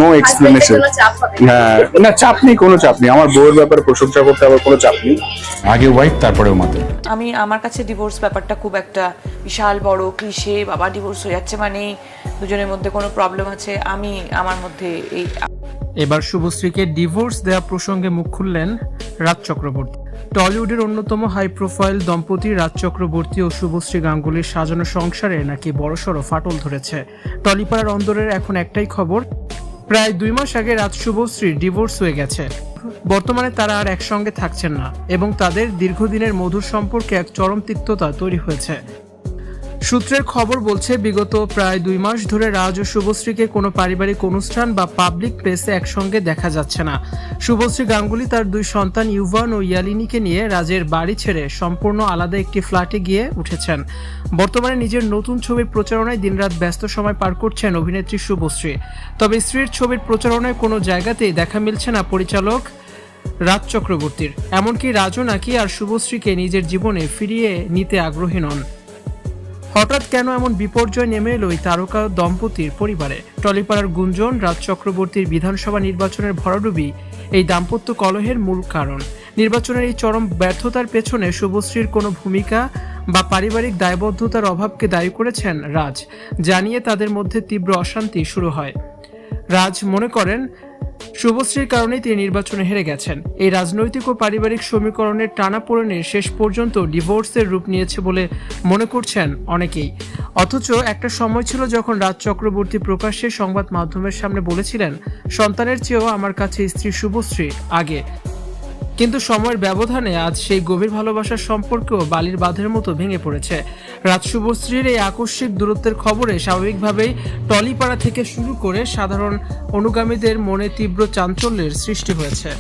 No explanation. হ্যাঁ, না চাপ নেই, কোনো চাপ নেই। আমার বউয়ের ব্যাপারে প্রশংসা করতে আবার কোনো চাপ নেই। আগে ওয়াইফ তারপরেও মাতে। আমার কাছে ডিভোর্স ব্যাপারটা খুব একটা বিশাল বড় ক্লিশে, বাবা ডিভোর্স হয়ে যাচ্ছে মানে দুজনের মধ্যে কোনো প্রবলেম আছে, আমার মধ্যে এই। এবার শুভশ্রীকে ডিভোর্স দেওয়া প্রসঙ্গে মুখ খুললেন রাজ চক্রবর্তী। টলিউডের অন্যতম হাই প্রোফাইল দম্পতি রাজ চক্রবর্তী ও শুভশ্রী গাঙ্গুলির সাজানো সংসারে নাকি বড়সড় ফাটল ধরেছে। টলিপাড়ার অন্দরের এখন একটাই খবর, প্রায় 2 মাস আগে রাজ শুভশ্রীর ডিভোর্স হয়ে গেছে। বর্তমানে তারা আর একসঙ্গে থাকছেন না এবং তাদের দীর্ঘদিনের মধুর সম্পর্কে এক চরম তিক্ততা তৈরি হয়েছে। সূত্রের খবর বলছে, বিগত প্রায় 2 মাস ধরে রাজ ও শুভশ্রীকে কোনো পারিবারিক অনুষ্ঠান বা পাবলিক প্লেসে একসঙ্গে দেখা যাচ্ছে না। শুভশ্রী গাঙ্গুলি তার 2 সন্তান ইউভান ও ইয়ালিনীকে নিয়ে রাজের বাড়ি ছেড়ে সম্পূর্ণ আলাদা একটি ফ্ল্যাটে গিয়ে উঠেছেন। বর্তমানে নিজের নতুন ছবির প্রচারণায় দিনরাত ব্যস্ত সময় পার করছেন অভিনেত্রী শুভশ্রী। তবে স্ত্রীর ছবির প্রচারণায় কোনো জায়গাতেই দেখা মিলছে না পরিচালক রাজ চক্রবর্তীর। এমনকি রাজও নাকি আর শুভশ্রীকে নিজের জীবনে ফিরিয়ে নিতে আগ্রহী নন। হঠাৎ কেন এমন বিপর্যয় নেমে এলো এই তারকা দম্পতির পরিবারে? টলিপাড়ার গুঞ্জন, রাজ চক্রবর্তীর বিধানসভা নির্বাচনের ভরাডুবি এই দাম্পত্য কলহের মূল কারণ। নির্বাচনের এই চরম ব্যর্থতার পেছনে শুভশ্রীর কোনো ভূমিকা বা পারিবারিক দায়বদ্ধতার অভাবকে দায়ী করেছেন রাজ, জানিয়ে তাদের মধ্যে তীব্র অশান্তি শুরু হয়। রাজ মনে করেন শুভশ্রীর কারণেই তিনি নির্বাচনে হেরে গেছেন। এই রাজনৈতিক ও পারিবারিক সমীকরণের টানাপোড়েনে শেষ পর্যন্ত ডিভোর্সের রূপ নিয়েছে বলে মনে করছেন অনেকেই। অথচ একটা সময় ছিল যখন রাজ চক্রবর্তী প্রকাশ্যে সংবাদ মাধ্যমের সামনে বলেছিলেন, সন্তানের চেয়েও আমার কাছে স্ত্রী শুভশ্রী আগে। কিন্তু সময়ের ব্যবধানে আজ সেই গভীর ভালোবাসার সম্পর্কও বালির বাঁধের মতো ভেঙে পড়েছে। রাজ শুভশ্রীর এই আকস্মিক দূরত্বের খবরে স্বাভাবিকভাবেই টলিপাড়া থেকে শুরু করে সাধারণ অনুগামীদের মনে তীব্র চাঞ্চল্যের সৃষ্টি হয়েছে।